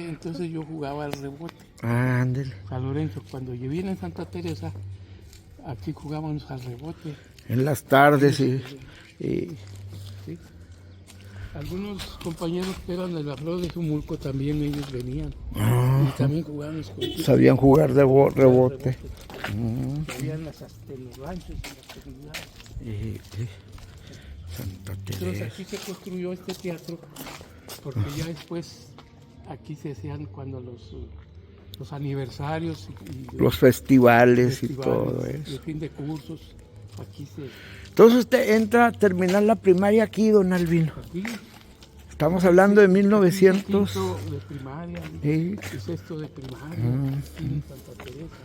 Entonces yo jugaba al rebote. Ah, ándele. San Lorenzo, cuando yo vine en Santa Teresa, aquí jugábamos al rebote. En las tardes y Sí. Algunos compañeros que eran de la Flor de Jumulco también ellos venían. Y también jugábamos con ellos. sabían jugar de rebote. Habían en los ranchos, en las comunidades. Santa Entonces Teresa. aquí se construyó este teatro, porque ya después aquí se hacían cuando los aniversarios y Los festivales y festivales, todo el eso. fin de cursos, aquí Entonces usted entra a terminar la primaria aquí, don Albino. aquí Estamos hablando de 1900. quinto de primaria, Sí. y sexto de primaria, aquí en Santa Teresa.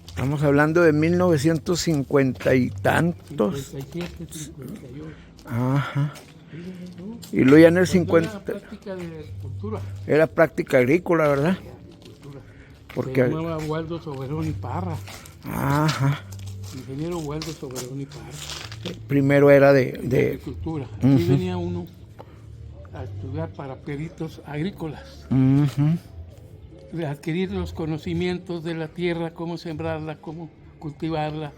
Estamos hablando de 1950 y tantos. 57, 58. Ajá. ¿No? Y luego ya en el Cuando 50 era práctica de agricultura. era práctica agrícola, ¿verdad? Agricultura. Porque- Se llamaba Waldo Soberón y Parra. Ajá. Ingeniero Waldo Soberón y Parra. Primero era De de agricultura. Aquí venía uno a estudiar para peritos agrícolas. ujú. De adquirir los conocimientos de la tierra, cómo sembrarla, cómo cultivarla,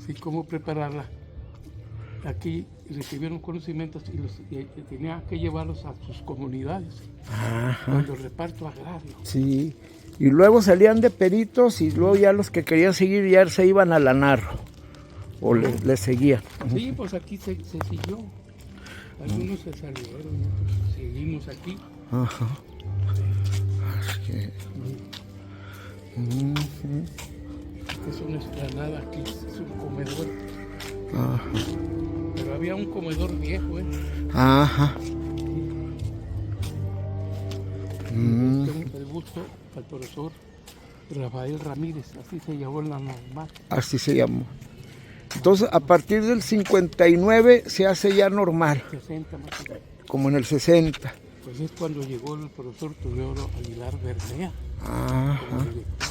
sí, cómo prepararla. Aquí recibieron conocimientos y tenía que llevarlos a sus comunidades, Ajá. cuando el reparto agrario. Sí. Y luego salían de peritos y luego ya los que querían seguir ya se iban a la Narro. O le seguían. Sí, pues aquí se siguió. Algunos se salieron, otros seguimos aquí. Ajá. Así que, Es una explanada aquí, es un comedor. ajá. Pero había un comedor viejo, ¿eh? Ajá. Tengo el gusto al profesor Rafael Ramírez, así se llamó en la normal. Así se llamó. Entonces, a partir del 59 se hace ya normal, 60 más o menos. como en el 60. Pues es cuando llegó el profesor Teodoro Aguilar Bernea, Ajá. como director.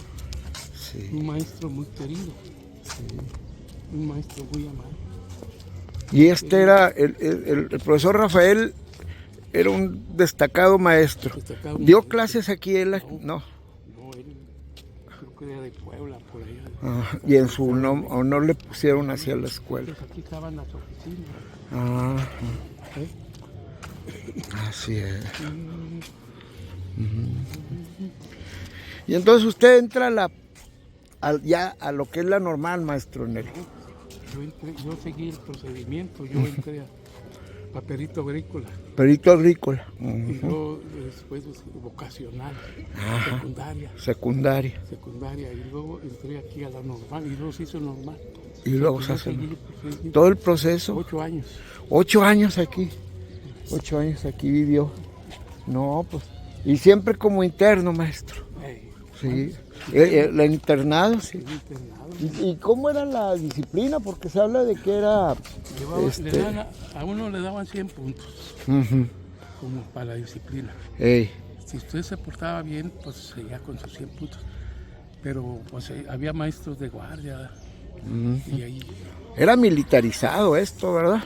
Sí. Un maestro muy querido, un maestro muy amado. Y este era, el profesor Rafael era un destacado maestro. Destacado ¿Dio maestro. clases aquí en la...? No. No, él creo que era de Puebla, por allá. Ajá. Y en su honor le pusieron hacia la escuela. Pues aquí estaban las oficinas. Ajá. ¿Eh? Así es. Y entonces usted entra ya a lo que es la normal, maestro Neri. Yo seguí el procedimiento, yo entré a perito agrícola. Perito agrícola. Y luego después vocacional, Secundaria. secundaria, y luego entré aquí a la normal, y luego se hizo normal. Y luego Yo se hace seguí el procedimiento. todo el proceso. 8 años. 8 años aquí. 8 años aquí vivió. No, pues. Y siempre como interno, maestro. Sí. El internado, sí. Seguí internado. ¿Y cómo era la disciplina? Porque se habla de que era... Le daban a uno le daban 100 puntos, Ujú. como para la disciplina. Ey. Si usted se portaba bien, pues seguía con sus 100 puntos. Pero pues había maestros de guardia, y ahí, Era militarizado esto, ¿verdad?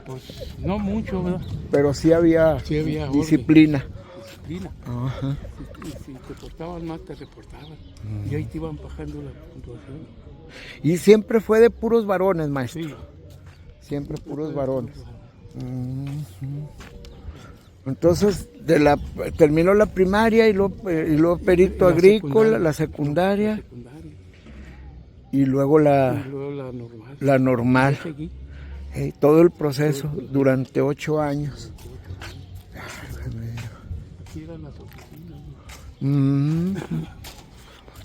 pues no mucho, ¿verdad? Pero sí había, Sí había orden. disciplina. Disciplina. Ajá. Y si te portabas mal, te reportaban. Y ahí te iban bajando la puntuación. Y siempre fue de puros varones, maestro. Sí. Siempre puros varones. Ujú. Entonces, terminó la primaria y luego perito La agrícola, secundaria. la secundaria Secundaria. y luego Y la luego la normal. normal. Yo seguí. Todo el proceso durante 8 años. Aquí eran las oficinas.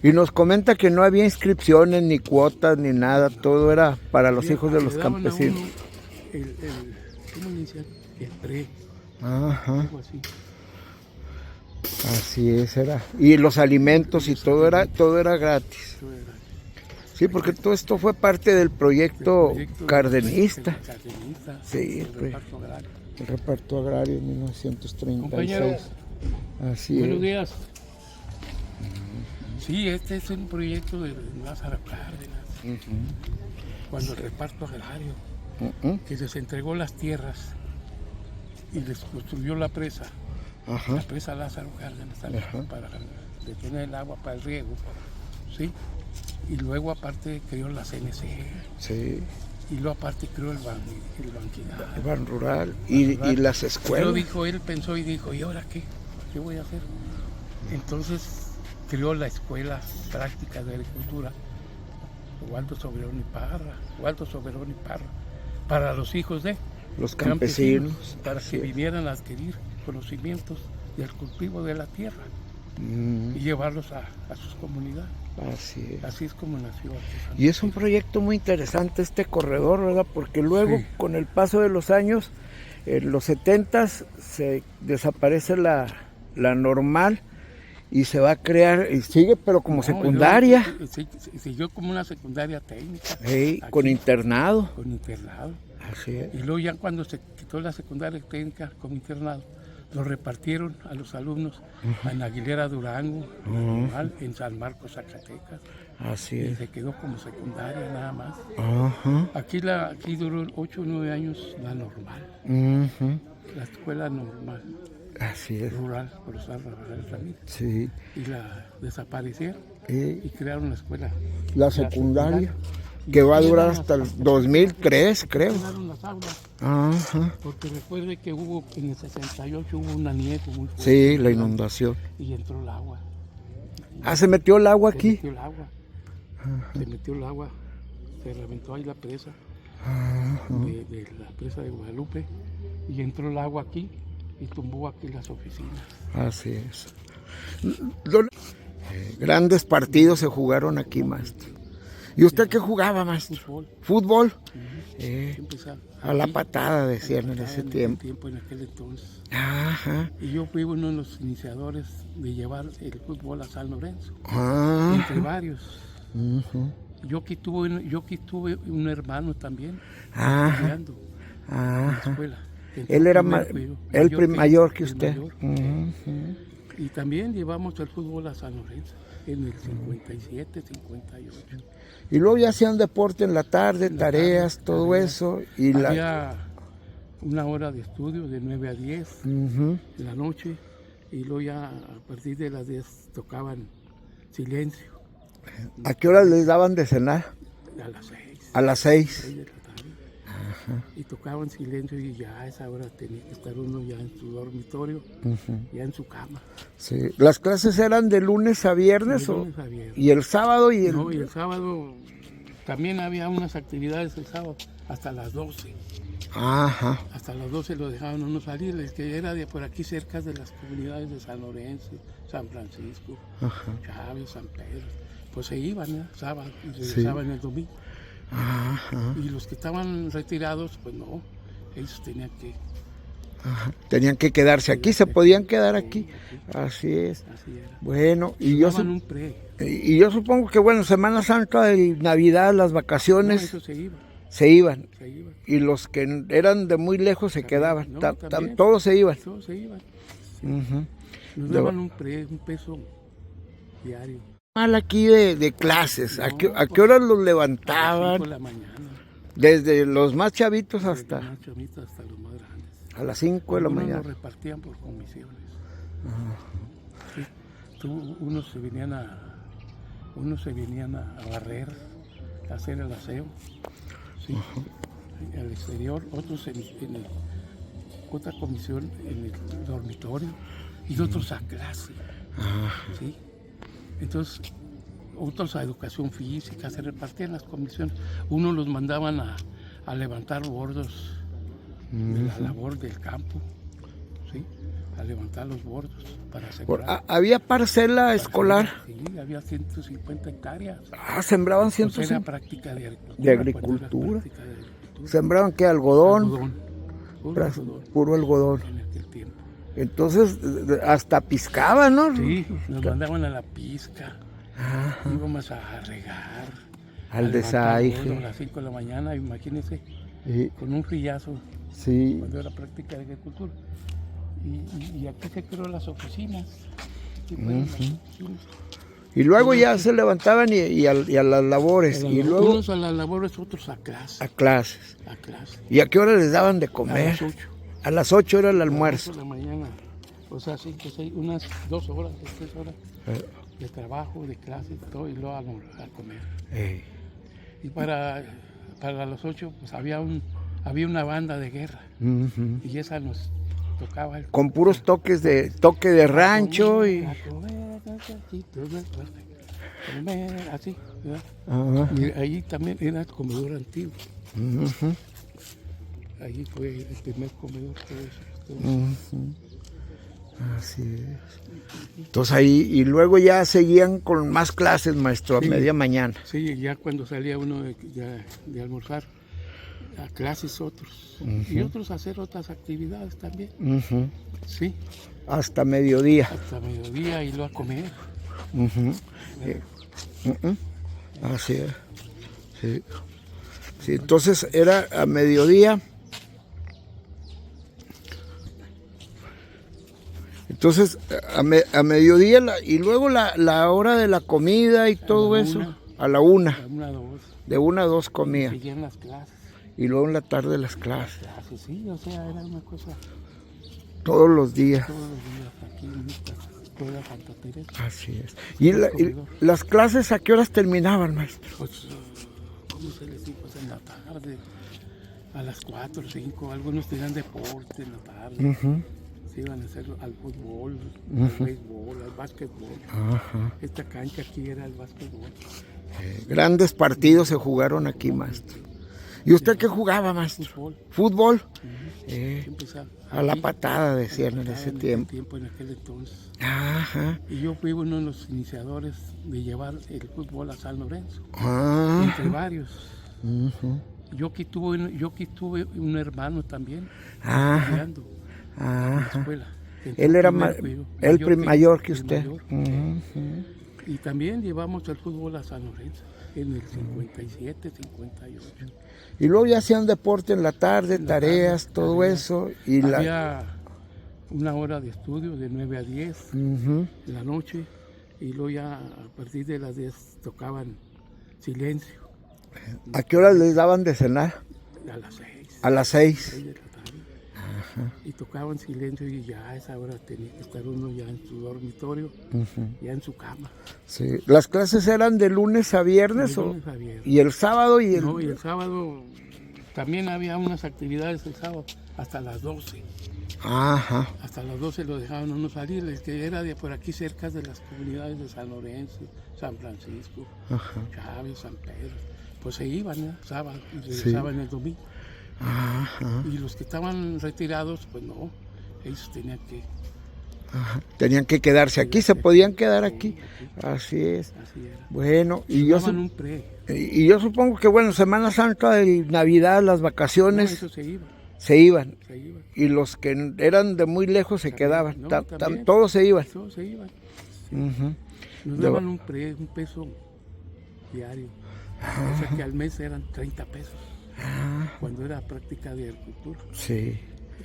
Y nos comenta que no había inscripciones, ni cuotas, ni nada. Todo era para los hijos de los Le daban a campesinos. uno ¿cómo le decían? El pre, Ajá. algo así. Así es, era. Y los alimentos y todo era gratis. Eso era. Sí, porque todo esto fue parte del proyecto Proyecto cardenista. Cardenista. Sí, el pues. reparto agrario. El reparto agrario en 1936. Compañero, Así buenos es. días. Sí, este es un proyecto de Lázaro Cárdenas, cuando el reparto agrario, que les entregó las tierras y les construyó la presa. Ajá. la presa Lázaro Cárdenas también, para detener el agua para el riego, ¿sí? Y luego aparte creó la CNC, Sí. y luego aparte creó el banquinaje. El ban rural y las escuelas. Pero dijo, él pensó y dijo, ¿y ahora qué? ¿Qué voy a hacer? Entonces creó la Escuela Práctica de Agricultura, Waldo Soberón y Parra, para los hijos de Los campesinos. para que vinieran a adquirir conocimientos del cultivo de la tierra y llevarlos a sus comunidades. Así es. Así es como nació Artesanos. Y es un proyecto muy interesante este corredor, ¿verdad? Porque luego, Sí. con el paso de los años, en los 70s se desaparece la normal y se va a crear, y sigue pero como No, secundaria, siguió como una secundaria técnica. con aquí, internado. con internado. Así es. Y luego ya cuando se quitó la secundaria técnica con internado, lo repartieron a los alumnos en Aguilera, Durango, normal, en San Marcos, Zacatecas, Así y es. se quedó como secundaria nada más. Ajá. Aquí duró 8 o 9 años la normal, Ujú. la escuela normal, Así es. rural, profesor Rafael Ramírez, Sí. y la desaparecieron Y y crearon la escuela. la secundaria, Y que va a aquí durar eran hasta el las- 2003, creo. Quedaron las aulas, Ajá. porque recuerde que hubo, en el 68 hubo una nieve muy fuerte. Sí, la inundación. Y entró el agua. Ah, se metió el agua Se aquí. metió el agua. Se metió el agua. Se reventó ahí la presa. De la presa de Guadalupe. Y entró el agua aquí y tumbó aquí las oficinas. Así es. Grandes partidos se jugaron aquí, maestro. ¿Y usted qué jugaba, maestro? Fútbol. Fútbol. Siempre A la aquí, patada, decían en en ese aquel tiempo. en aquel entonces. Ajá. Y yo fui uno de los iniciadores de llevar el fútbol a San Lorenzo. Ah. Entre varios. Ujú. Yo aquí tuve un hermano también. Ajá. Estudiando en la Ajá. escuela. Él era mayor que el usted. mayor. Ujú. Y también llevamos el fútbol a San Lorenzo en el 57, 58. Y luego ya hacían deporte en la tarde, En la tareas, tarde, todo tareas. eso. Y Había una hora de estudio de 9 a 10 Ujú. en la noche y luego ya a partir de las 10 tocaban silencio ¿A qué hora les daban de cenar? a las 6. A las 6. 6 de la tarde. Y tocaban silencio y ya a esa hora tenía que estar uno ya en su dormitorio, ya en su cama. Sí. ¿Las clases eran de lunes a viernes? De o- lunes a viernes. ¿Y el sábado? Y el... No, y el sábado también había unas actividades el sábado hasta las 12. Ajá. Hasta las 12 lo dejaban uno salir, es que era de por aquí cerca de las comunidades de San Lorenzo, San Francisco, Chávez, San Pedro. Pues se iban, ¿eh? Sábado y regresaban el domingo. Ajá. Y los que estaban retirados, pues no, ellos tenían que... Tenían que quedarse aquí, se podían quedar aquí. Así es. Así era. Bueno, y yo, Daban un pre. y yo supongo que, bueno, Semana Santa y Navidad, las No, vacaciones, eso se iba, se iban. se iban. Y los que eran de muy lejos se quedaban. No, Ta- también. todos se iban. Todos se iban. Ujú. Nos De- daban un peso diario. Mal aquí de clases. ¿A No, qué horas los A las 5 levantaban? de la mañana. Desde los más chavitos Desde hasta los más chamitos hasta los más grandes. a las 5 de la Algunos mañana. lo repartían por comisiones. Sí, unos se venían a barrer, a hacer el aseo, sí, al exterior, otros en otra comisión en el dormitorio y otros a clase. ¿Sí? Entonces, otros a educación física, se repartían las comisiones. Unos los mandaban a levantar bordos de la labor del campo, ¿sí? A levantar los bordos para sembrar. Había parcela escolar. Sí, había 150 hectáreas. Sembraban Pues 150. era práctica de agricultura. De agricultura. cuando era práctica de agricultura. Sembraban que algodón, Algodón, puro algodón puro algodón. en aquel tiempo. Entonces hasta piscaban, ¿no? Sí, nos mandaban a la pizca, íbamos a regar, Al a levantar desaire. bordo a las 5 de la mañana, imagínense, Sí, con un rillazo sí. cuando era práctica de agricultura. Y aquí se creó las oficinas. Aquí fueron las oficinas. Y luego ya se levantaban y a las labores. Y luego Unos a las labores, otros a clase. a clases. A clase. ¿Y a qué hora les daban de A comer? las 8. A las 8 era el A las almuerzo. 8 de la mañana O sea, 5, 6, unas 2 horas, 3 horas Eh, de trabajo, de clases, todo, y luego a comer. eh. Y para los 8, pues había una banda de guerra, Ujú. y esa nos tocaba el Con puros toque de rancho y... así, ¿verdad? Ajá. Y ahí también era el comedor antiguo. Ujú. Ahí fue el primer comedor, todo eso. Ujú. Así es. Entonces ahí, y luego ya seguían con más clases, maestro, a Sí. media mañana. Sí, ya cuando salía uno de almorzar, a clases otros. Y otros a hacer otras actividades también. Ujú. Sí, Hasta mediodía. hasta mediodía y luego a comer. Ujú. Ujú. Así es. Sí. Sí, entonces era a mediodía. Entonces, a mediodía y luego la hora de la comida y todo la eso, una. a la 1, A 1, 2. de 1 a 2 comía, Seguían las clases. y luego en la tarde las clases, Clases, sí, o sea, era una cosa todos los días. todos los días aquí en esta escuela Santa Teresa. Así es. ¿Y las clases a qué horas terminaban, maestro? Pues, ¿cómo se les dice? Pues en la tarde, a las 4, 5, algunos tenían deporte en la tarde. Ujú. Se iban a hacer al fútbol, al béisbol, al básquetbol. Ajá. Esta cancha aquí era el básquetbol. Grandes partidos se jugaron aquí, maestro. ¿Y usted qué jugaba, maestro? Fútbol. ¿Fútbol? Empezaba A la aquí, patada, decían en en ese aquel tiempo. en aquel entonces. Ajá. Y yo fui uno de los iniciadores de llevar el fútbol a San Lorenzo, entre Ajá. varios. Ujú. Yo aquí tuve un hermano también, Ajá. estudiando en la Ajá. escuela. Él era mayor que el usted. mayor. Ujú. Y también llevamos el fútbol a San Lorenzo en el 57, 58. Y luego ya hacían deporte en la tarde, En la tareas, tarde, todo tareas. eso. Y Había una hora de estudio de 9 a 10 Ujú. en la noche, y luego ya a partir de las 10 tocaban silencio ¿A qué hora les daban de cenar? a las 6, A las 6. 6 de la tarde. Y tocaban silencio, y ya a esa hora tenía que estar uno ya en su dormitorio, ya en su cama. Sí. Las clases eran de lunes a viernes, De lunes a viernes. y el sábado y el... No, y el sábado también había unas actividades el sábado hasta las 12. Ajá. Hasta las 12 lo dejaban uno salir, el que era de por aquí cerca de las comunidades de San Lorenzo, San Francisco, Chávez, San Pedro. Pues se iban, ¿no? Sábado, y regresaban el domingo. Ajá. Y los que estaban retirados, pues no, ellos tenían que... Ajá. Tenían que quedarse aquí, se podían quedar aquí. Así es. Así era. Bueno, y yo, Daban un pre. y yo supongo que, bueno, Semana Santa y Navidad, las No, vacaciones, eso se iba, se iban. se iban. Y los que eran de muy lejos se quedaban. No, también. Todos se iban. Todos se iban. Ujú. Nos De- daban un peso diario. O sea que al mes eran 30 pesos. Cuando era práctica de agricultura, Sí.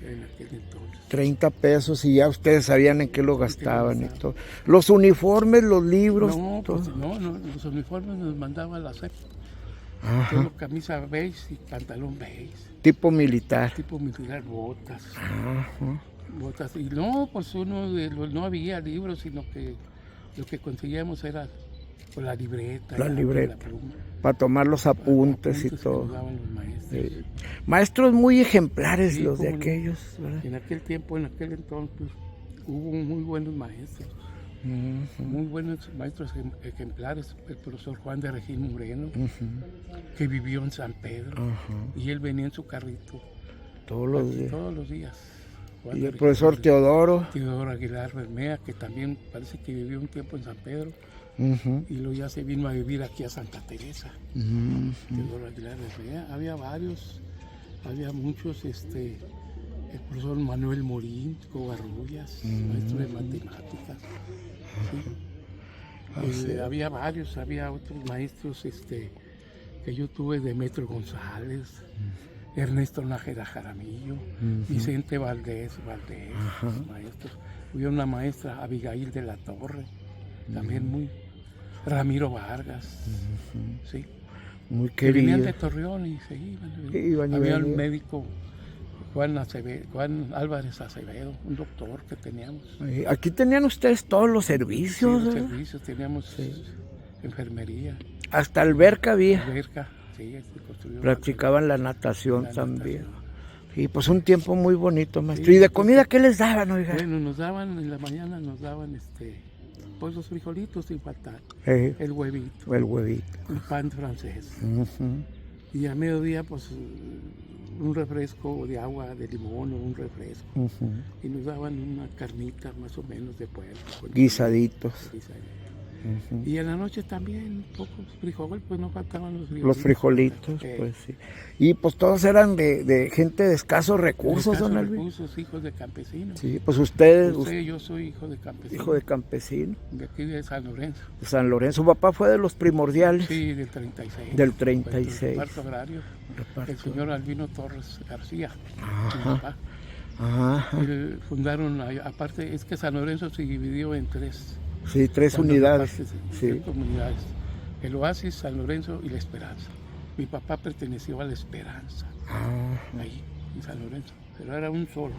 en aquel entonces. 30 pesos y ya ustedes sabían en qué lo gastaban y todo. Los uniformes, los libros, No, todo. pues no, los uniformes nos mandaban la CEP. Ajá. Todo camisa beige y pantalón beige. Tipo militar. Tipo militar, botas. Ajá. Botas. Y no, pues no había libros, sino que lo que conseguíamos era pues, la libreta. La libreta. pluma, Para tomar los apuntes y que nos todo. daban los maestros. Sí. Maestros muy ejemplares Sí, los de cómo no. aquellos, ¿verdad? En aquel tiempo, en aquel entonces, hubo muy buenos maestros. Muy buenos maestros ejemplares. El profesor Juan de Regín Moreno, que vivió en San Pedro, y él venía en su carrito Todos los días. todos los días. Juan Y de el Regín profesor Moreno. Teodoro. Teodoro Aguilar Bermea, que también parece que vivió un tiempo en San Pedro, Ujú. y luego ya se vino a vivir aquí a Santa Teresa. Ujú. Teodoro Aguilar Bermea. Había varios, había muchos, el profesor Manuel Morín Covarrubias, maestro de matemáticas. ¿sí? Había varios, había otros maestros que yo tuve, Demetrio González, Ernesto Nájera Jaramillo, Vicente Valdés, maestros. Había una maestra, Abigail de la Torre, también muy... Ramiro Vargas, sí. Muy Que venían querido. de Torreón y se iban. Iban y Había un venían. médico, Juan Álvarez Acevedo, un doctor que teníamos. Aquí tenían ustedes todos los Sí, servicios, los ¿verdad? servicios, teníamos enfermería, Hasta alberca había. alberca, sí, se construyó. Practicaban la natación la también. natación. Sí, pues un tiempo muy bonito, maestro. Sí, ¿Y de pues, comida qué les daban, oiga? Bueno, nos daban, en la mañana nos daban pues los frijolitos sin faltar, el huevito, El huevito. un pan francés. Ujú. Y a mediodía, pues, un refresco de agua de limón o un refresco. Ujú. Y nos daban una carnita más o menos de puerco. con Guisaditos. guisadito. Ujú. Y en la noche también, pocos frijoles, pues no faltaban los frijolitos. Los frijolitos, pues sí. Y pues todos eran de gente de escasos recursos, don Alvin. Recursos, hijos de campesinos. Sí, pues ustedes, Yo soy hijo de campesino. hijo de campesino, De aquí de San Lorenzo. de San Lorenzo. Su papá fue de los primordiales. Sí, del 36. Del Fue el 36. reparto agrario. Reparto. El señor Albino Torres García. Ajá. Mi papá. Ajá. Fundaron, aparte, es que San Lorenzo se dividió en tres. Sí, tres Cuando unidades. repartes, Sí. tres comunidades. El Oasis, San Lorenzo y La Esperanza. Mi papá perteneció a La Esperanza, Ah, ahí, en San Lorenzo. Pero era un solo.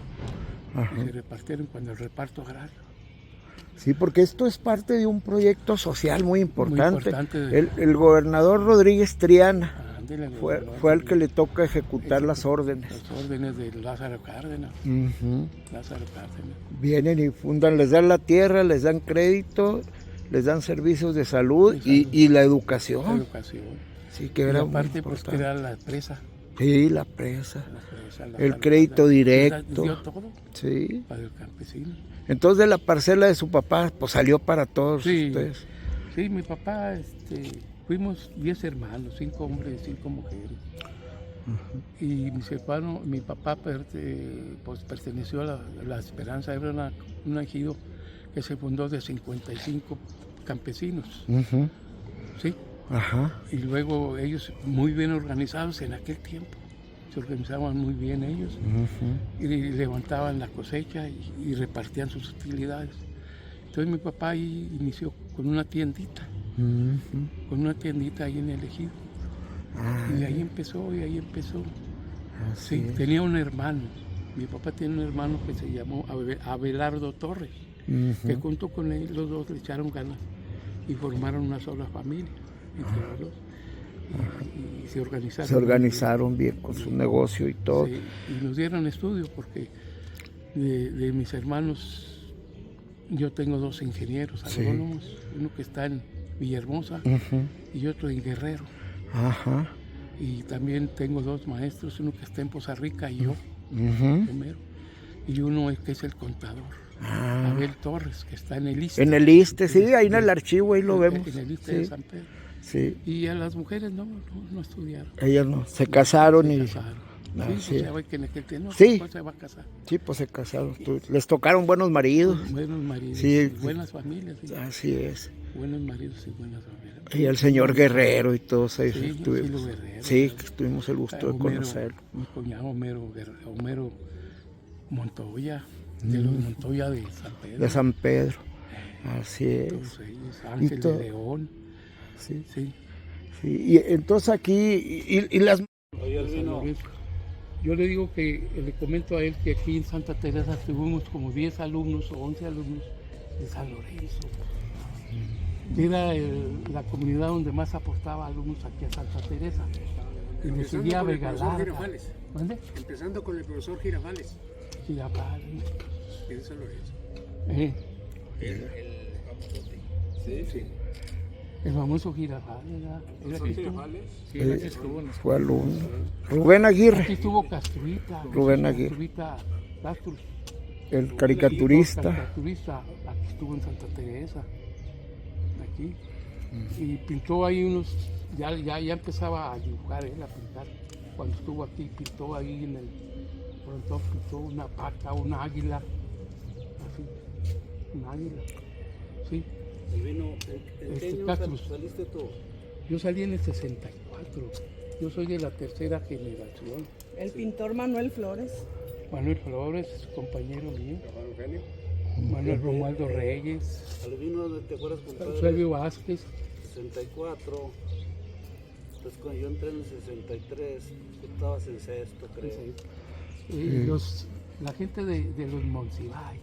ajá. Y se repartieron cuando el reparto agrario. Sí, porque esto es parte de un proyecto social muy importante. importante. El gobernador Rodríguez Triana Ándele, fue al que le toca ejecutar las órdenes. Las órdenes de Lázaro Cárdenas. Ujú. Lázaro Cárdenas. Vienen y fundan, les dan la tierra, les dan crédito, les dan servicios de salud, De salud. y la La educación. educación. Sí, que Y era muy aparte, pues, importante. crear la presa. Sí, la presa. La El crédito directo. Dio todo Sí. para el campesino. Entonces de la parcela de su papá, pues salió para todos Sí. ustedes. Sí, mi papá, fuimos 10 hermanos, 5 hombres y 5 mujeres. Y mis hermanos, mi papá pues perteneció a la Esperanza, era un ejido que se fundó de 55 campesinos, Ujú. ¿sí? Ajá. Y luego ellos muy bien organizados en aquel tiempo, se organizaban muy bien ellos Ujú. y levantaban la cosecha y repartían sus utilidades. Entonces mi papá ahí inició con una tiendita ahí en el ejido. Ah, Y ahí empezó, así Sí, es. tenía un hermano. Mi papá tiene un hermano que se llamó Abelardo Torres, que Ujú. junto con él los dos le echaron ganas y formaron una sola familia entre los dos. Y se organizaron. Se organizaron bien con su negocio y todo. Sí, y nos dieron estudio porque de mis hermanos yo tengo 2 ingenieros Sí. agrónomos, uno que está en Villahermosa Ujú. y otro en Guerrero. Ajá. Y también tengo 2 maestros, uno que está en Poza Rica y yo, Ujú. primero. Y uno que es el contador, Ah. Abel Torres, que está en el ISSSTE. En el ISSSTE, sí, ahí en el archivo, ahí lo En vemos. el ISSSTE de Sí, San Pedro. sí. Y a las mujeres no estudiaron. Ellas no, se casaron Se y... casaron. Ah, Sí, sí. pues ya ve que en aquel tiempo Sí. pues se va a casar. Sí, pues se casaron. Les tocaron buenos maridos. Buenos maridos, Sí. buenas familias, sí. Así es. Buenos maridos y buenas familias. Y el señor Guerrero y todos ellos Sí, estuvimos. Silo Guerrero. Sí, que tuvimos el gusto de Homero, conocerlo. Mi cuñado Homero Montoya, de los Montoya de San Pedro. De San Pedro. Así es. Todos ellos, Ángel todo- de León. Sí, Sí. sí. Y entonces aquí, y las... de San Lorenzo. Yo le digo que le comento a él que aquí en Santa Teresa tuvimos como 10 alumnos o 11 alumnos de San Lorenzo. Era la comunidad donde más aportaba alumnos aquí a Santa Teresa. Y le seguía a Vega Larga. ¿Dónde? Empezando con el profesor Girafales, Girafales. de San Lorenzo. El famoso Girafales. Era aquí estuvo. Sí, él aquí estuvo. Fue alumno. Rubén Aquí Aguirre, estuvo Castruita. Rubén Aguirre. Castruita Castro. el caricaturista. Caricaturista, aquí estuvo en Santa Teresa, aquí, y pintó ahí unos, ya empezaba a dibujar él, a pintar, cuando estuvo aquí, pintó ahí en el frontón, pintó una vaca, un águila, así, un águila, sí. Él vino, ¿en qué año Castro. saliste tú? Yo salí en el 64, yo soy de la tercera generación. El pintor Manuel Flores. Manuel Flores, compañero mío, Juan Eugenio. Manuel Romualdo Reyes, Albino, ¿te acuerdas, compadre? Eusebio Vázquez, 64. Entonces cuando yo entré en el 63, tú estabas en sexto, creo. La gente de los Monsiváis,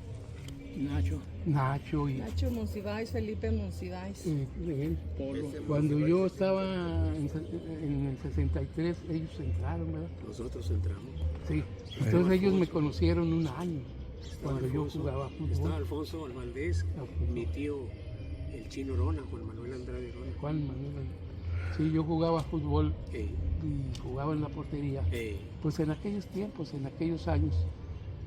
Nacho. Nacho y Nacho Monsiváis, Felipe Monsiváis. él. Cuando yo estaba en el 63, ellos entraron, ¿verdad? Nosotros entramos. Sí. Entonces ellos me conocieron un año cuando yo jugaba Estaba fútbol. Alfonso Valdés, mi tío, el Chino Rona, Juan Manuel Andrade Rona. Juan Manuel. Sí, yo jugaba fútbol Ey, y jugaba en la portería. ey. Pues en aquellos tiempos, en aquellos años,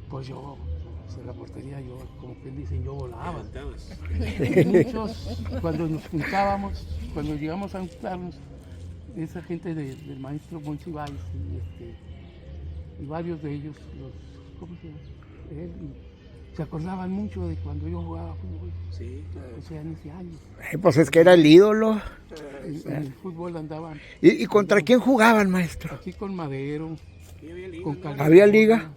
pues yo, pues en la portería, yo, como que dicen, yo volaba. Levantabas. Muchos, cuando nos juntábamos, cuando llegamos a juntarnos, esa gente del maestro Monsiváis y varios de ellos, ¿cómo se llama? Él, se acordaban mucho de cuando yo jugaba fútbol, Sí, o sea, en ese año. Pues es que era el ídolo. En el fútbol andaban ¿Y contra quién jugaban, maestro? aquí con Madero, sí, había liga, con ¿no? California. ¿Había liga?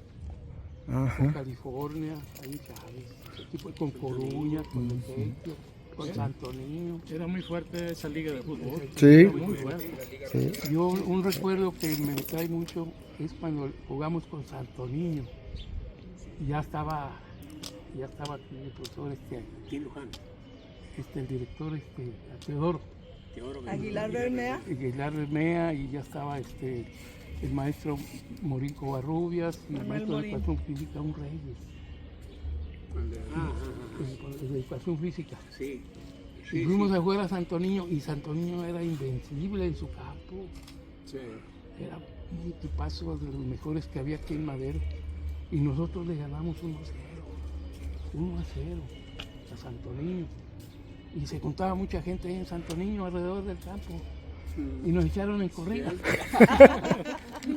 Con Ajá. California, ahí Chávez, aquí fue con Coruña, con Efectio, con Santo Niño. Era muy fuerte esa liga de fútbol. Sí, Muy fuerte. sí. Yo un recuerdo que me trae mucho es cuando jugamos con Santo Niño. Ya estaba aquí el profesor, ¿Quién Luján? el director, Teodoro Teodoro Aguilar Bermea. Aguilar Bermea, y ya estaba el maestro Morín Covarrubias y el Manuel maestro de Morín. educación física, un Reyes, de educación física. Sí. Y fuimos a jugar a Santo Niño, y Santo Niño era invencible en su campo. Sí. Era un equipazo de los mejores que había aquí en Madero. Y nosotros le ganamos 1-0 a Santo Niño. Y se juntaba mucha gente ahí en Santo Niño alrededor del campo. Y nos echaron en corrida.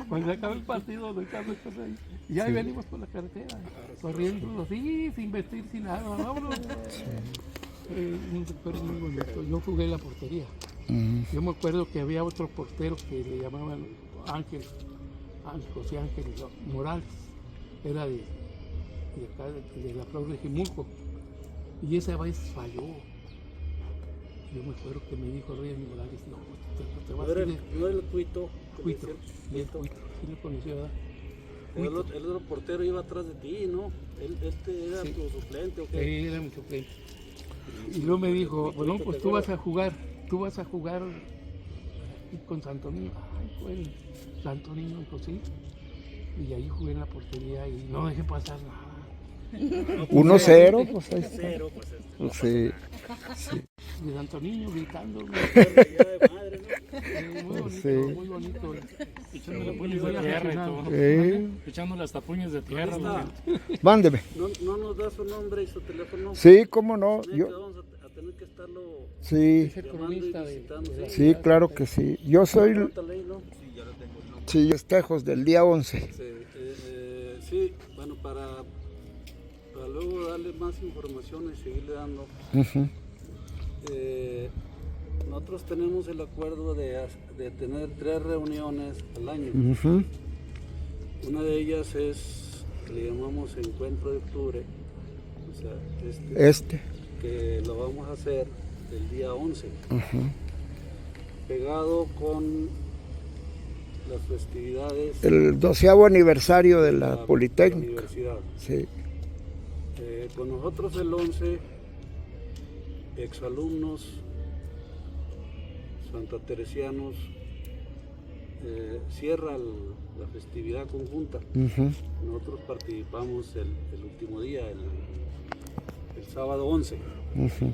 Cuando acabó el partido, nos echaron en corrida. Y ahí venimos por la carretera, corriendo así, sin vestir, sin nada. Vámonos. Un recuerdo muy bonito. Yo jugué en la portería. Yo me acuerdo que había otro portero que le llamaban José Ángel Morales. Era de acá, de la Flor de Jimulco. Y esa vez falló. Yo me acuerdo que me dijo Reyes Morales, no, te vas a ir No era el Cuito. Cuito. Y el Cuito, sí lo conoció, ¿verdad? El otro portero iba atrás de ti, ¿no? Él era Sí. tu suplente, ¿o qué? Era mucho pleno. Y luego me dijo, bueno, pues tú vas a jugar aquí con Santo Niño. Ay, pues, Santo Niño, dijo, sí. Y ahí jugué en la portería y no dejé pasar nada. 1-0, pues ahí está. Cero, pues es. Sí. Y de Santo Niño gritando. Día de madre, ¿no? Muy bonito, Sí. muy bonito. Echándole puños Muy de tierra y aficionado. todo. Echándole hasta puños de tierra. Está. Mándeme. No nos da su nombre y su teléfono. Sí, cómo no. Que Yo, vamos a tener que estarlo sí, Es el cronista de la sí, ciudad. claro que sí. Yo soy, Anótale ahí, ¿no? sí, festejos del día 11. Sí, bueno, para luego darle más información y seguirle dando. Ujú. Nosotros tenemos el acuerdo de tener 3 reuniones al año. Ujú. Una de ellas es, que le llamamos Encuentro de Octubre, o sea, que lo vamos a hacer el día 11, pegado con las festividades El 12º aniversario de la Politécnica. universidad. Sí. Con nosotros el 11, exalumnos, santateresianos, cierra la festividad conjunta. Ujú. Nosotros participamos el último día, el sábado 11. Ujú.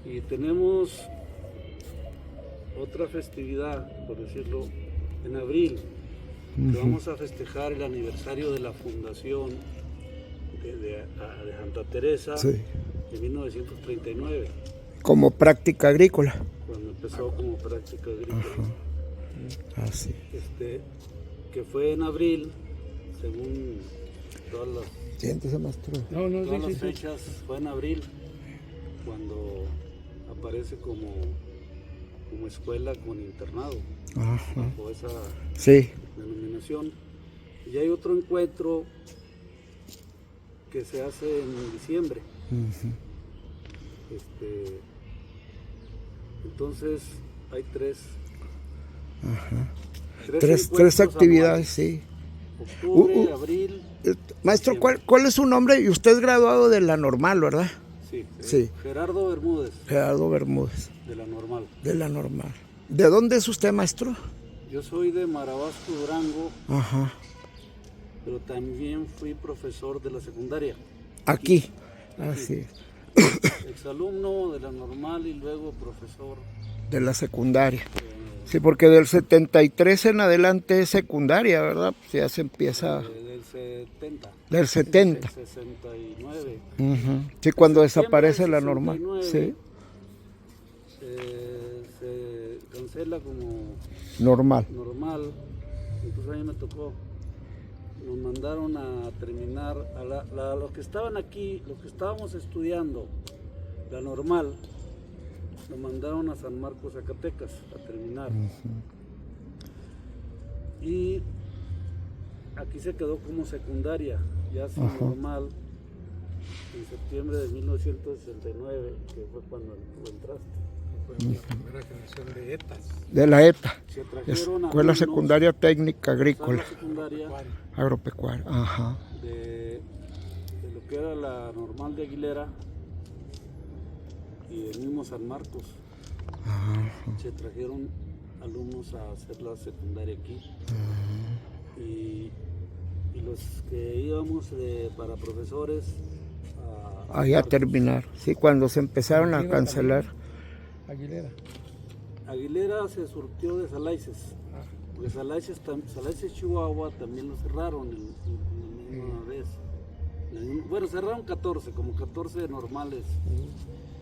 Y tenemos otra festividad, por decirlo, en abril, que vamos a festejar el aniversario de la fundación de Santa Teresa Sí. de 1939, Como práctica agrícola. cuando empezó como práctica agrícola. Así. Que fue en abril, según todas las Siéntese, maestro. No, no, Todas sí, las sí, sí. fechas fue en abril, cuando aparece como escuela con internado, Ajá. bajo esa Sí. denominación. Y hay otro encuentro que se hace en diciembre. Ujú. Entonces hay tres Tres encuentros actividades, anuales. sí. octubre, abril. Maestro, ¿cuál es su nombre? Y usted es graduado de la normal, ¿verdad? Sí, Sí. Gerardo Bermúdez, Gerardo Bermúdez, de la normal. de la normal. ¿De dónde es usted, maestro? Yo soy de Marabasco, Durango, Ajá. pero también fui profesor de la secundaria. Aquí. Así es. Exalumno de la normal y luego profesor. De la secundaria. Sí, porque del 73 en adelante es secundaria, ¿verdad? Pues ya se empieza... Del 70. Del 70. Del 69. Ujú. Sí, cuando desaparece la Septiembre normal. del Sí, 69, se cancela como normal. normal. Entonces a mí me tocó. Nos mandaron a terminar, los que estaban aquí, los que estábamos estudiando la normal, nos mandaron a San Marcos, Zacatecas, a terminar. Y aquí se quedó como secundaria, ya sin normal, en septiembre de 1969, que fue cuando tú entraste. Fue la primera generación de ETAs. De la ETA, Se trajeron Escuela alumnos, Secundaria Técnica Agrícola, sala secundaria Agropecuaria. Ajá. de lo que era la normal de Aguilera y el mismo San Marcos. Se trajeron alumnos a hacer la secundaria aquí. Y los que íbamos para profesores Ahí a terminar. Sí, cuando se empezaron a cancelar. Aguilera. Aguilera se surtió de Salaices, porque Salaices, Chihuahua también lo cerraron en la misma vez. Bueno, cerraron 14, como 14 normales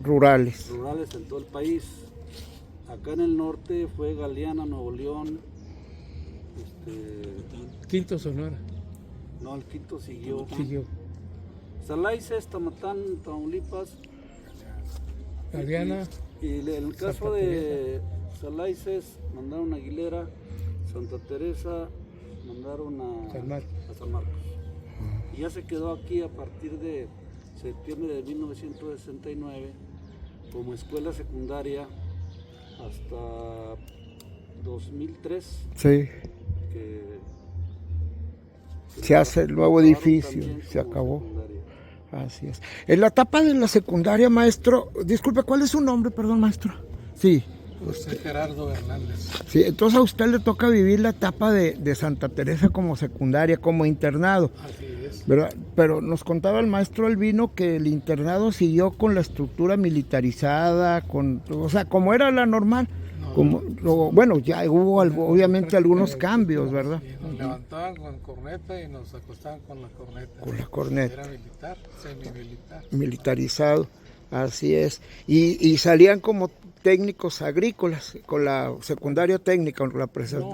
Rurales. en todo el país. Acá en el norte fue Galeana, Nuevo León. Quinto Sonora. No, el quinto siguió. Siguió. Salaices, Tamatán, Tamaulipas. Galeana. Y en el caso de Salaices, mandaron a Aguilera, Santa Teresa, mandaron a San Marcos. San Marcos. Y ya se quedó aquí a partir de septiembre de 1969 como escuela secundaria hasta 2003, Sí. que Se hace el nuevo acabaron edificio, también se como acabó. secundaria. Así es. En la etapa de la secundaria, maestro, disculpe, ¿cuál es su nombre, perdón, maestro? Sí. José Gerardo Hernández. Sí, entonces a usted le toca vivir la etapa de Santa Teresa como secundaria, como internado, Así es. ¿verdad? Pero nos contaba el maestro Albino que el internado siguió con la estructura militarizada, o sea, como era la normal. Bueno, ya hubo obviamente algunos cambios, ¿verdad? Sí, nos levantaban con corneta y nos acostaban con la corneta. Con la corneta. Era militar, semimilitar. Militarizado, así es. Y salían como técnicos agrícolas, con la secundaria técnica, con la preparación.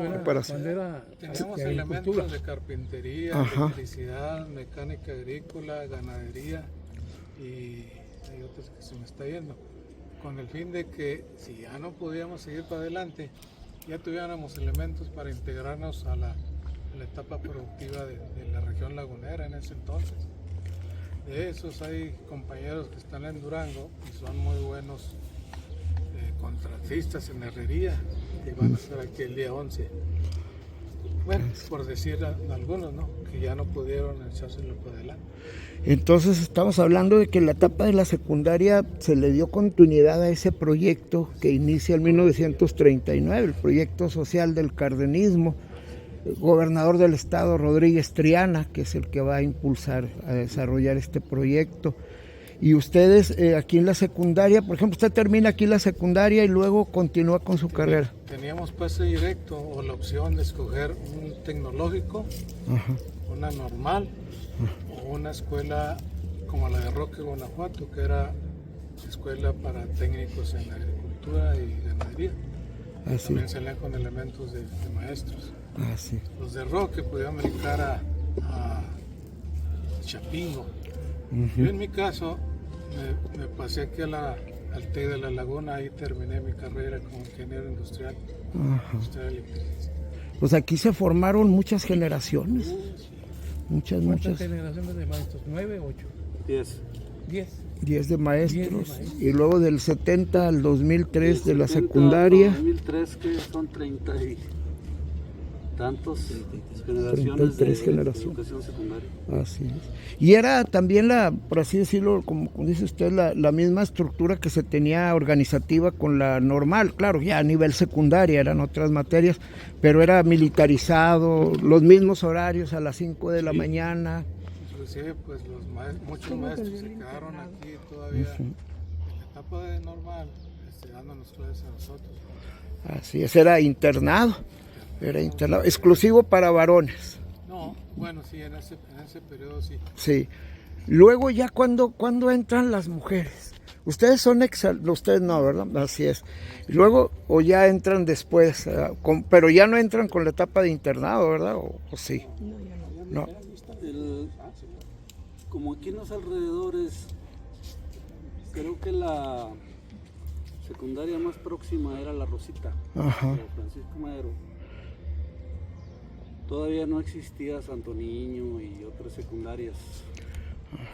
Teníamos de elementos de carpintería, Ajá. electricidad, mecánica agrícola, ganadería y hay otros que se me está yendo. Con el fin de que si ya no podíamos seguir para adelante, ya tuviéramos elementos para integrarnos a la etapa productiva de la región lagunera en ese entonces. De esos hay compañeros que están en Durango y son muy buenos contratistas en herrería y van a estar aquí el día 11. Bueno, por decir algunos, ¿no? Que ya no pudieron echárselo por adelante. Entonces estamos hablando de que en la etapa de la secundaria se le dio continuidad a ese proyecto que inicia en 1939, el proyecto social del cardenismo. El gobernador del estado, Rodríguez Triana, que es el que va a impulsar, a desarrollar este proyecto. Y ustedes aquí en la secundaria, por ejemplo, usted termina aquí la secundaria y luego continúa con su carrera. Teníamos pase directo o la opción de escoger un tecnológico, una normal o una escuela como la de Roque, Guanajuato, que era escuela para técnicos en agricultura y ganadería. Así. También salían con elementos de maestros. Así. Los de Roque podían dedicar a Chapingo. Yo en mi caso me pasé aquí al TEC de La Laguna, ahí terminé mi carrera como ingeniero industrial. Pues aquí se formaron muchas generaciones. Muchas. generaciones de maestros? ¿9 o 8? 10. 10 de maestros. 10 de maestros. Y luego del 70 al 2003 de la secundaria. 2003, que son 30 tantos generaciones 33 de generaciones. educación secundaria. Así es. Y era también por así decirlo, como dice usted, la misma estructura que se tenía organizativa con la normal, claro, ya a nivel secundaria eran otras materias, pero era militarizado, los mismos horarios a las 5 de la mañana. Inclusive pues muchos maestros se quedaron aquí todavía en la etapa de normal, dándonos clases a nosotros. Así es, era internado, exclusivo para varones. No, bueno, sí, en ese periodo sí. Sí. Luego ya cuando entran las mujeres. Ustedes son ustedes no, ¿verdad? Así es. Luego, o ya entran después, pero ya no entran con la etapa de internado, ¿verdad? ¿O sí? No. Como aquí en los alrededores, creo que la secundaria más próxima era La Rosita, Ajá. de Francisco Madero. Todavía no existía Santo Niño y otras secundarias.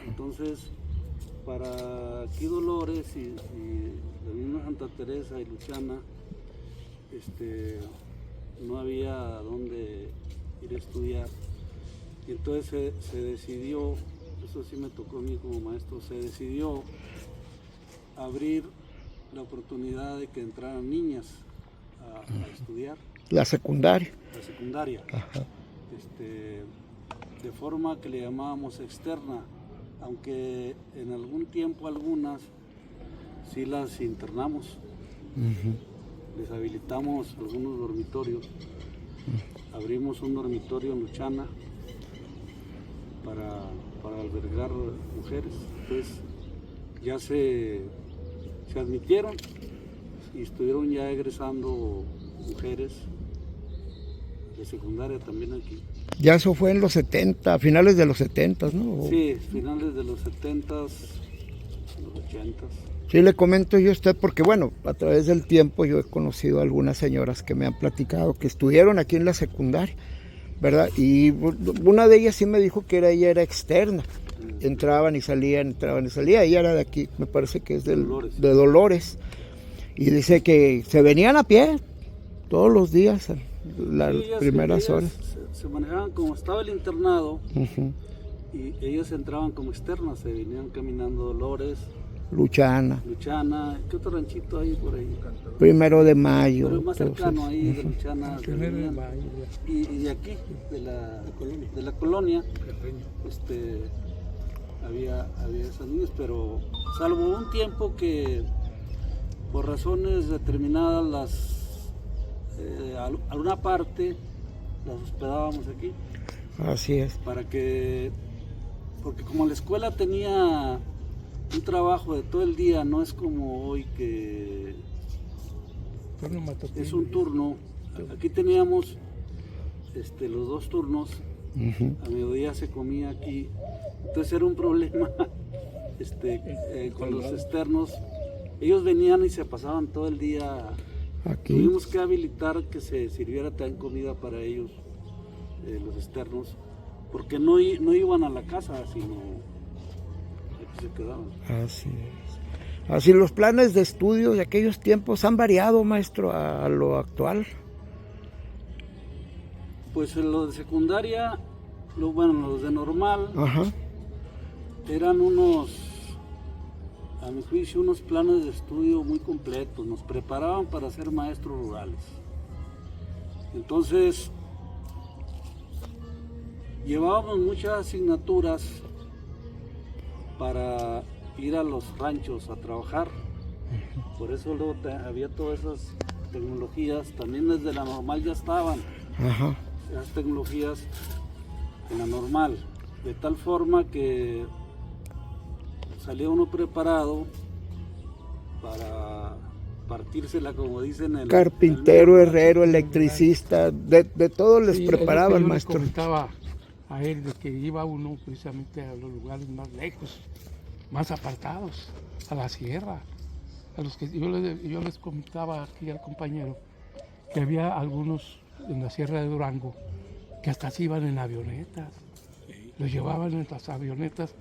Entonces, para aquí Dolores y la misma Santa Teresa y Luciana, no había dónde ir a estudiar. Y entonces se decidió, eso sí me tocó a mí como maestro, se decidió abrir la oportunidad de que entraran niñas a estudiar. La secundaria. La secundaria. Ajá. De forma que le llamábamos externa, aunque en algún tiempo algunas sí las internamos. Les habilitamos algunos dormitorios. Abrimos un dormitorio en Luchana para albergar mujeres. Entonces ya se admitieron y estuvieron ya egresando mujeres de secundaria también aquí. Ya eso fue en los 70, a finales de los 70, ¿no? Sí, finales de los 70s, los 80s. Sí, le comento yo a usted porque, bueno, a través del tiempo yo he conocido a algunas señoras que me han platicado que estuvieron aquí en la secundaria, ¿verdad? Y una de ellas sí me dijo que ella era externa. Entraban y salían. Ella era de aquí, me parece que es de Dolores. Y dice que se venían a pie todos los días, las primeras horas. Se manejaban como estaba el internado, y ellas entraban como externas, se venían caminando Dolores, Luchana, ¿qué otro ranchito hay por ahí? 1 de Mayo. Pero más cercano ahí de Luchana, y de aquí, de la colonia, había esas niñas, pero salvo un tiempo que por razones determinadas alguna parte las hospedábamos aquí. Así es. Porque como la escuela tenía un trabajo de todo el día, no es como hoy que es un turno. Aquí teníamos los 2 turnos. A mediodía se comía aquí, entonces era un problema con los externos. Ellos venían y se pasaban todo el día aquí. Tuvimos que habilitar que se sirviera también comida para ellos, los externos, porque no iban a la casa, sino aquí se quedaban. Así es. Así los planes de estudio de aquellos tiempos han variado, maestro, a lo actual. Pues en lo de secundaria, los de normal, eran a mi juicio, unos planes de estudio muy completos. Nos preparaban para ser maestros rurales. Entonces, llevábamos muchas asignaturas para ir a los ranchos a trabajar. Por eso luego había todas esas tecnologías, también desde la normal ya estaban. Esas tecnologías en la normal, de tal forma que salía uno preparado para partírsela, como dicen. Carpintero, herrero, electricista, de todo les preparaban, maestro. Yo le comentaba a él de que iba uno precisamente a los lugares más lejos, más apartados, a la sierra. A los que yo les comentaba aquí al compañero que había algunos en la sierra de Durango que hasta se iban en avionetas, los llevaban en las avionetas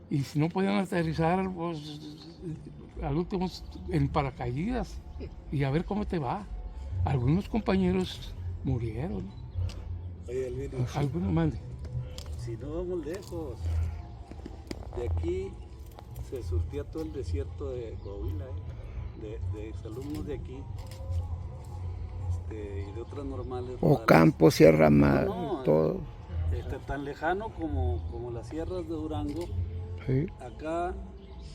y si no podían aterrizar, pues al último en paracaídas y a ver cómo te va. Algunos compañeros murieron Oye, Elvino, ¿Alguno mande? si no vamos lejos, de aquí se surtía todo el desierto de Coahuila, de exalumnos de aquí y de otras normales. Ocampo, Sierra Madre, No, todo. tan lejano como las sierras de Durango. Sí. Acá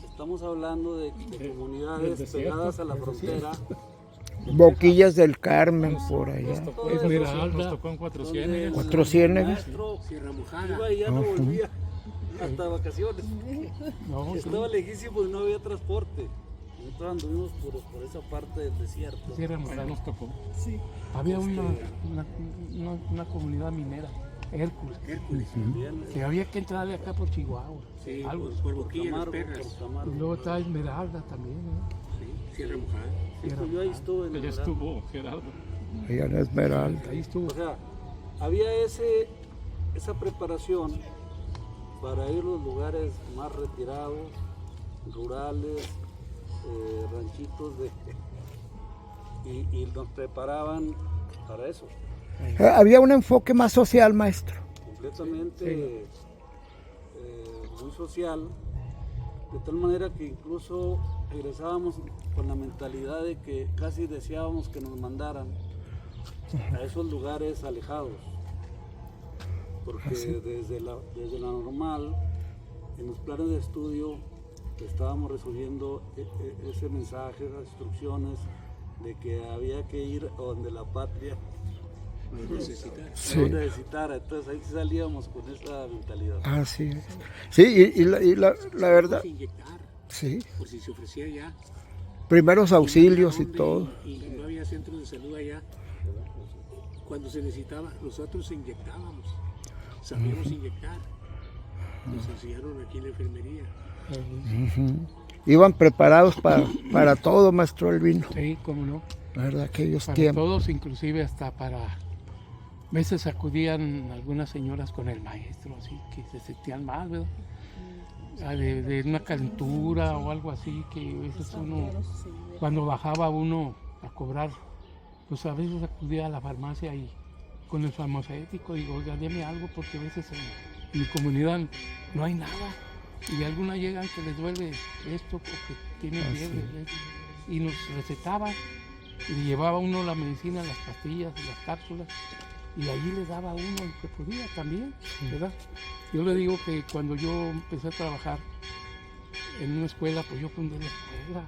estamos hablando de comunidades pegadas a la frontera. Boquillas del Carmen, por allá. Esmeralda. Tocó en Cuatro Donde Ciénegas, el Cuatro Ciénegas. maestro Sierra Mojada. iba y ya no volvía hasta vacaciones. No, sí. Estaba lejísimo y no había transporte. Nosotros anduvimos por esa parte del desierto. Sierra Ahí Mojada. nos tocó. Sí. Había una comunidad minera, Hércules, Bien, que había que entrar de acá por Chihuahua. Sí, algo. por Boquilla, Las Camargo, Perras. por Camargo. Y luego está Esmeralda también, ¿no? Sí, Sierra Mojada. Sí, pues yo ahí estuve en Allá el estuvo Gerardo. Allá en Esmeralda. Ahí estuvo. O sea, había esa preparación para ir a los lugares más retirados, rurales, ranchitos y nos preparaban para eso, Había un enfoque más social, maestro. completamente muy social, de tal manera que incluso regresábamos con la mentalidad de que casi deseábamos que nos mandaran a esos lugares alejados, porque desde la normal, en los planes de estudio, estábamos recibiendo ese mensaje, esas instrucciones de que había que ir a donde la patria Sí. lo necesitara. Entonces ahí salíamos con esa mentalidad. Así es. Sí, y la verdad, Sin inyectar, sí. por si se ofrecía allá. Primeros auxilios y ¿Dónde? todo. Y no había centros de salud allá. Cuando se necesitaba, nosotros inyectábamos. Sabíamos inyectar. Nos enseñaron aquí en la enfermería. Iban preparados para todo, maestro Elvino. Sí, cómo no. La verdad, aquellos Para tiempos. todos, inclusive hasta para... A veces acudían algunas señoras con el maestro, así que se sentían mal, ¿verdad? De una calentura o algo así, que a veces uno, cuando bajaba uno a cobrar, pues a veces acudía a la farmacia y con el farmacéutico digo, oiga, deme algo porque a veces en mi comunidad no hay nada. Y algunas llegan que les duele esto porque tienen fiebre y nos recetaba y llevaba uno la medicina, las pastillas, las cápsulas y allí le daba a uno lo que podía también, ¿verdad? Yo le digo que cuando yo empecé a trabajar en una escuela, pues yo fundé la escuela.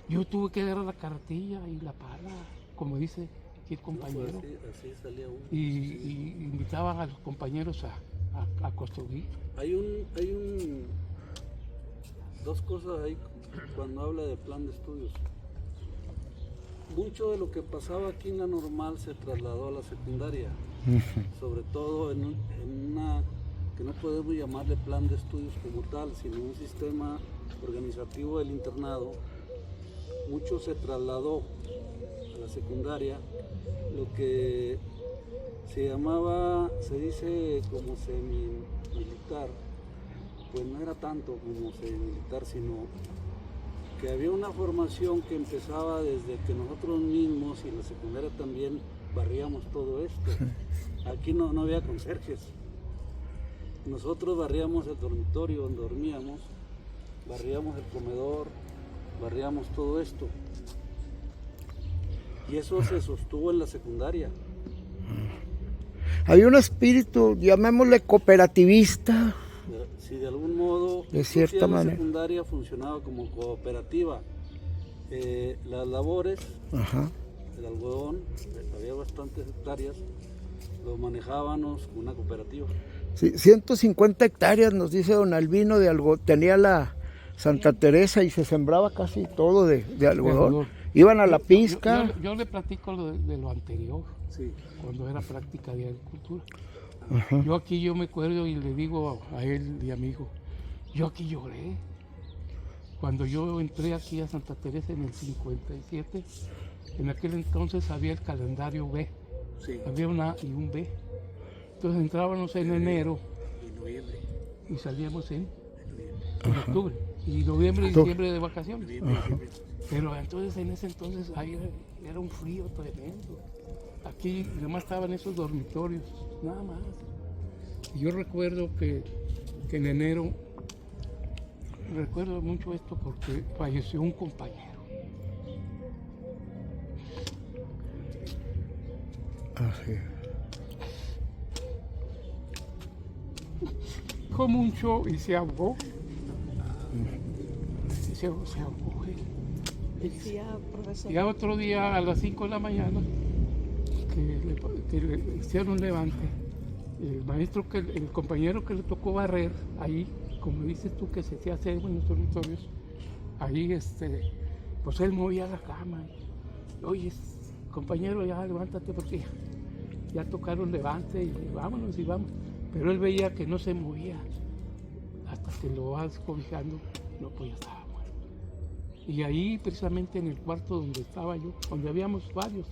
Yo tuve que dar la carretilla y la pala, como dice aquí el compañero, Así salía uno. y invitaban a los compañeros a construir. Hay dos cosas ahí cuando habla de plan de estudios. Mucho de lo que pasaba aquí en la normal se trasladó a la secundaria, sobre todo en una que no podemos llamarle plan de estudios como tal, sino un sistema organizativo del internado. Mucho se trasladó a la secundaria, lo que se llamaba, se dice como semi-militar, pues no era tanto como semi-militar, sino que había una formación que empezaba desde que nosotros mismos y en la secundaria también barríamos todo esto. Aquí no había conserjes. Nosotros barríamos el dormitorio donde dormíamos, barríamos el comedor, barríamos todo esto. Y eso se sostuvo en la secundaria. Había un espíritu, llamémosle cooperativista. Si de algún modo, De cierta la manera. secundaria funcionaba como cooperativa. Las labores, Ajá. el algodón, había bastantes hectáreas, lo manejábamos con una cooperativa. Sí, 150 hectáreas, nos dice don Albino, de algo. Tenía la Santa Teresa y se sembraba casi todo de algodón. algodón. Iban a la pizca. Yo le platico de lo anterior, Sí. cuando era práctica de agricultura. Ajá. Yo aquí yo me acuerdo y le digo a él y a mi hijo, yo aquí lloré. Cuando yo entré aquí a Santa Teresa en el 57, en aquel entonces había el calendario B, Sí, había una A y un B. Entonces entrábamos en enero en noviembre. y salíamos en octubre. Y noviembre y diciembre de vacaciones. Pero entonces en ese entonces ahí era un frío tremendo. aquí nomás estaban esos dormitorios, nada más. Y yo recuerdo que en enero, recuerdo mucho esto porque falleció un compañero. Así es. Fue mucho y se ahogó. Se ahogó. Decía, profesor. Ya otro día a las 5 de la mañana que le hicieron un levante. El maestro, el compañero que le tocó barrer ahí, como dices tú que se te hace en los dormitorios, ahí pues él movía la cama. Oye, compañero, ya levántate porque ya tocaron levante y vámonos y vamos. Pero él veía que no se movía. Hasta que lo vas cobijando, no, pues ya estaba muerto. Y ahí, precisamente en el cuarto donde estaba yo, donde habíamos varios,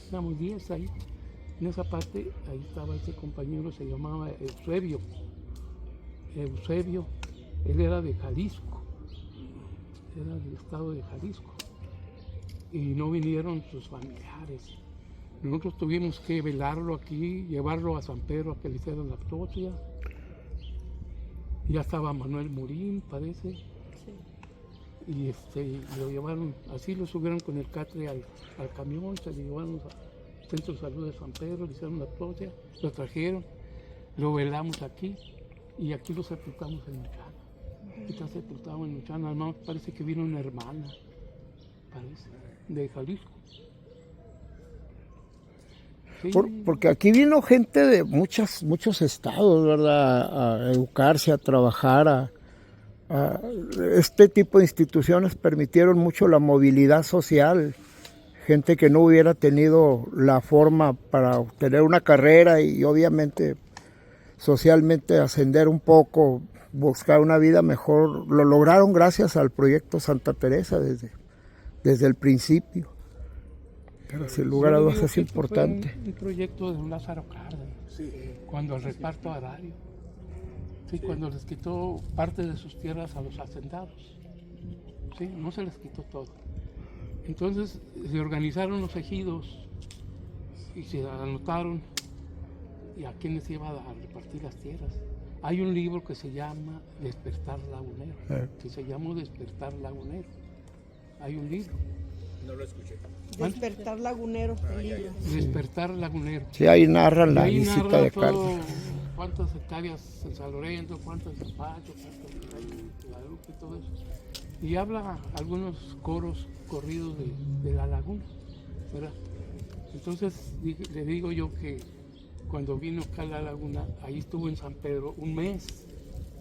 éramos 10 ahí, en esa parte, ahí estaba ese compañero, se llamaba Eusebio. Eusebio, él era de Jalisco, era del estado de Jalisco. Y no vinieron sus familiares. Nosotros tuvimos que velarlo aquí, llevarlo a San Pedro a que le hicieran la autopsia. Ya estaba Manuel Murín, parece. Y lo llevaron, así lo subieron con el catre al camión, se lo llevaron al Centro de Salud de San Pedro, le hicieron la autopsia, lo trajeron, lo velamos aquí y aquí lo sepultamos en Luchana. Aquí está sepultado en Luchana, además parece que vino una hermana, parece, de Jalisco. Sí. Porque aquí vino gente de muchos estados, ¿verdad? A educarse, a trabajar, este tipo de instituciones permitieron mucho la movilidad social. Gente que no hubiera tenido la forma para obtener una carrera y obviamente socialmente ascender un poco, buscar una vida mejor, lo lograron gracias al proyecto Santa Teresa desde el principio. Pero sin lugar a dudas es importante. Un proyecto de don Lázaro Cárdenas, Sí. cuando el reparto agrario, sí, cuando les quitó parte de sus tierras a los hacendados, sí, no se les quitó todo. Entonces se organizaron los ejidos y se anotaron y a quienes iba a repartir las tierras. Hay un libro que se llama Despertar Lagunero, que se llamó Despertar Lagunero. Hay un libro. No lo escuché. Despertar Lagunero, el libro. Despertar Lagunero. Sí, ahí narran la Ahí visita narra de todo, Cárdenas. cuántas hectáreas en San Lorenzo, cuántas en Pacho, cuántas en Guadalupe y todo eso. Y habla algunos corridos de la laguna, ¿verdad? Entonces le digo yo que cuando vino acá a la laguna, ahí estuvo en San Pedro un mes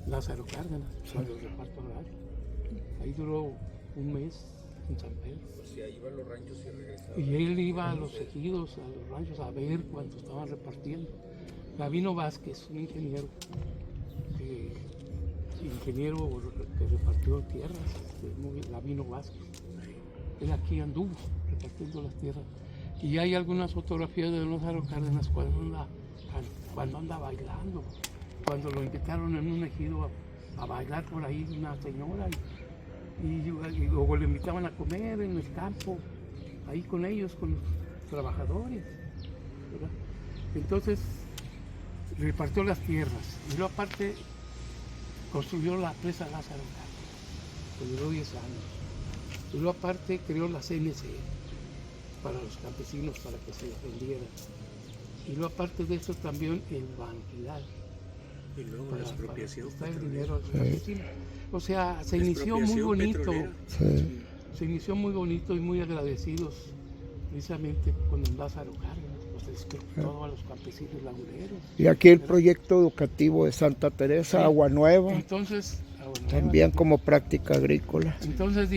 Lázaro Cárdenas, cuando el reparto agrario. Ahí duró un mes en San Pedro. Pues si ahí iban los ranchos y regresaban. Y él iba a los ejidos, a los ranchos, a ver cuánto estaban repartiendo. Gabino Vázquez, un ingeniero que repartió tierras, Gabino Vázquez. Él aquí anduvo repartiendo las tierras. Y hay algunas fotografías de don Lázaro Cárdenas cuando anda bailando, cuando lo invitaron en un ejido a bailar por ahí una señora y luego le invitaban a comer en el campo, ahí con ellos, con los trabajadores, ¿verdad? Entonces repartió las tierras y luego aparte construyó la presa Lázaro Cárdenas, que duró 10 años. Y luego aparte creó la CNC para los campesinos, para que se defendieran. Y luego aparte de eso también el banquilal. Y luego la expropiación. Para el dinero a los campesinos. O sea, se inició muy bonito. Sí. Se inició muy bonito y muy agradecidos precisamente con don Lázaro Cárdenas, pues les todo a los campesinos laguneros. Y aquí el proyecto educativo de Santa Teresa, Sí. Agua Nueva, Entonces, también como práctica agrícola. Entonces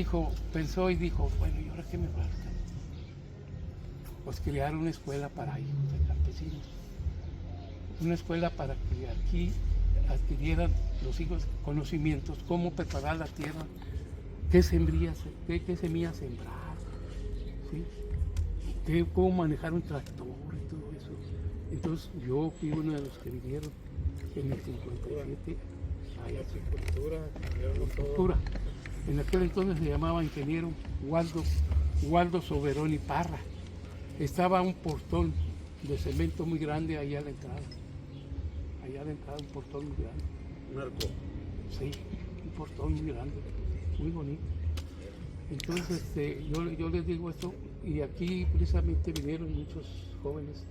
pensó y dijo, bueno, ¿y ahora qué me falta? Pues crear una escuela para hijos de campesinos. Una escuela para que aquí adquirieran los hijos conocimientos, cómo preparar la tierra, qué semillas sembrar, ¿sí? Cómo manejar un tractor y todo eso. Entonces yo fui uno de los que vinieron en el 57 a la agricultura. En aquel entonces se llamaba ingeniero Waldo Soberón y Parra. Estaba un portón de cemento muy grande allá a la entrada. Allá a la entrada un portón muy grande. Un arco. Sí, un portón muy grande, muy bonito. Entonces yo les digo esto, y aquí precisamente vinieron muchos jóvenes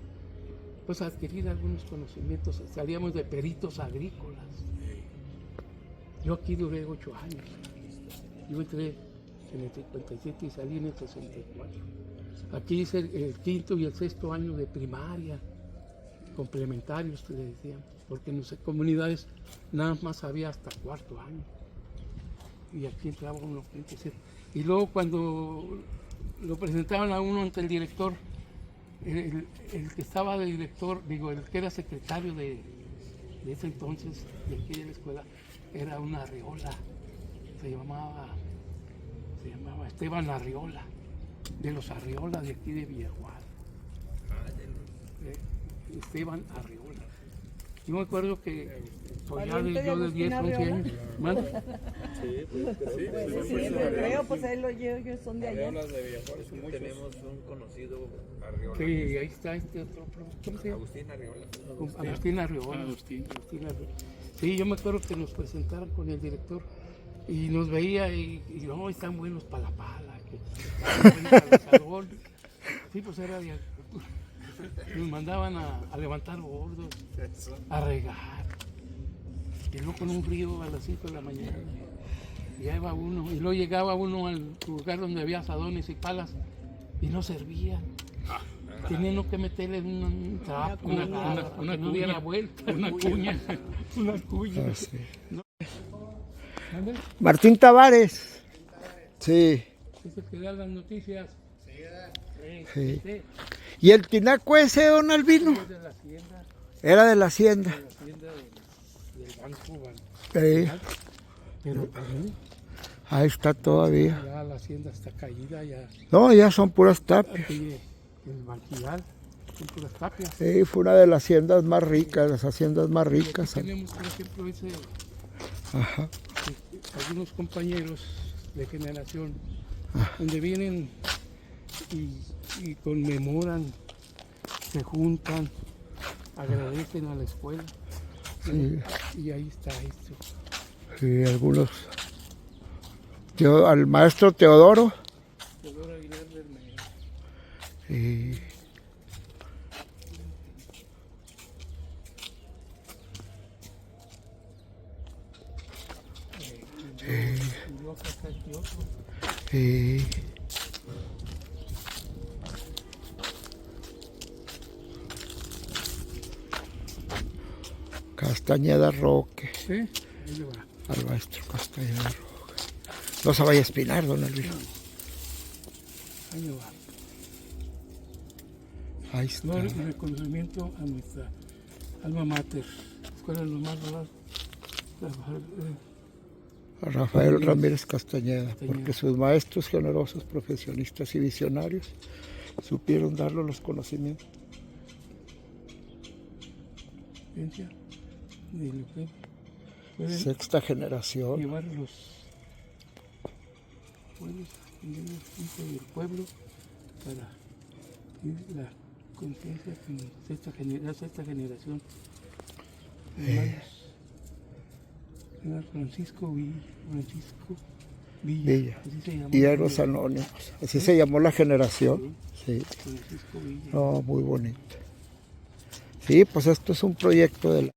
pues a adquirir algunos conocimientos. Salíamos de peritos agrícolas. Yo aquí duré 8 años. Yo entré en el 57 y salí en el 64. Aquí hice el quinto y el sexto año de primaria, complementarios, le decían, porque en nuestras comunidades nada más había hasta cuarto año. Y aquí entraba uno, quinto y sexto. Y luego cuando lo presentaban a uno ante el director, el que estaba de director, digo, el que era secretario de ese entonces, de aquí de la escuela, era un Arriola, se llamaba Esteban Arriola, de los Arriola de aquí de Villajuárez. Esteban Arriola. Yo me acuerdo que pues ya yo de 10, 11 años. ¿Mande? Sí, pues creo. Sí, me creo, pues ahí lo llevo, son de allá. Arriolas de Villajuárez, tenemos un conocido Arriola. Sí, ahí está este otro. ¿Cómo se llama? Agustín Arriola. Agustín Arriola. Agustín Arriola. Sí, yo me acuerdo que nos presentaron con el director y nos veía y no, están buenos para la pala, que están buenos para el asadón. Sí, pues era de agricultura. Nos mandaban a levantar gordos, a regar. Y luego con un frío a las 5 de la mañana. Ya iba uno, y luego llegaba uno al lugar donde había asadones y palas y no servían. Tenían que meterle un trapo, una cuña, no diera vuelta, una cuña. Ah, sí. ¿No? Martín Tavares. Sí. Es el que da las noticias. Sí. Sí. ¿Y el tinaco ese, don Albino? Es de la hacienda, Era de la hacienda. del banco. Sí. Pero también Ahí está todavía. ya la hacienda está caída, ya No, ya son puras tapias. aquí el banquilal, son puras tapias. Sí, fue una de las haciendas más ricas, las haciendas más Y aquí ricas. tenemos, por ejemplo, Ajá. algunos compañeros de generación donde vienen y conmemoran, se juntan, agradecen a la escuela. Sí. Y ahí está esto. Sí, algunos. Al maestro Teodoro. Teodoro Aguilar Bermeo. Sí. Y luego acá está este otro. Sí. Castañeda Roque, Sí, ahí le va. al maestro Castañeda Roque. No se vaya a espinar, don Elviro. Ahí le va. Ahí está. No, el reconocimiento a nuestra alma mater, Escuela de los Más Dorados. Rafael Ramírez Castañeda, porque sus maestros generosos, profesionistas y visionarios supieron darle los conocimientos. Ciencia de lo que pueden Sexta generación. llevar los pueblos, hijos del pueblo, para la conciencia con la sexta generación. Hermanos, era Francisco Villa, así se llamó. Y Héroes Anónimos. Así se llamó la generación. Sí. Francisco Villa. No, muy bonito. Sí, pues esto es un proyecto de la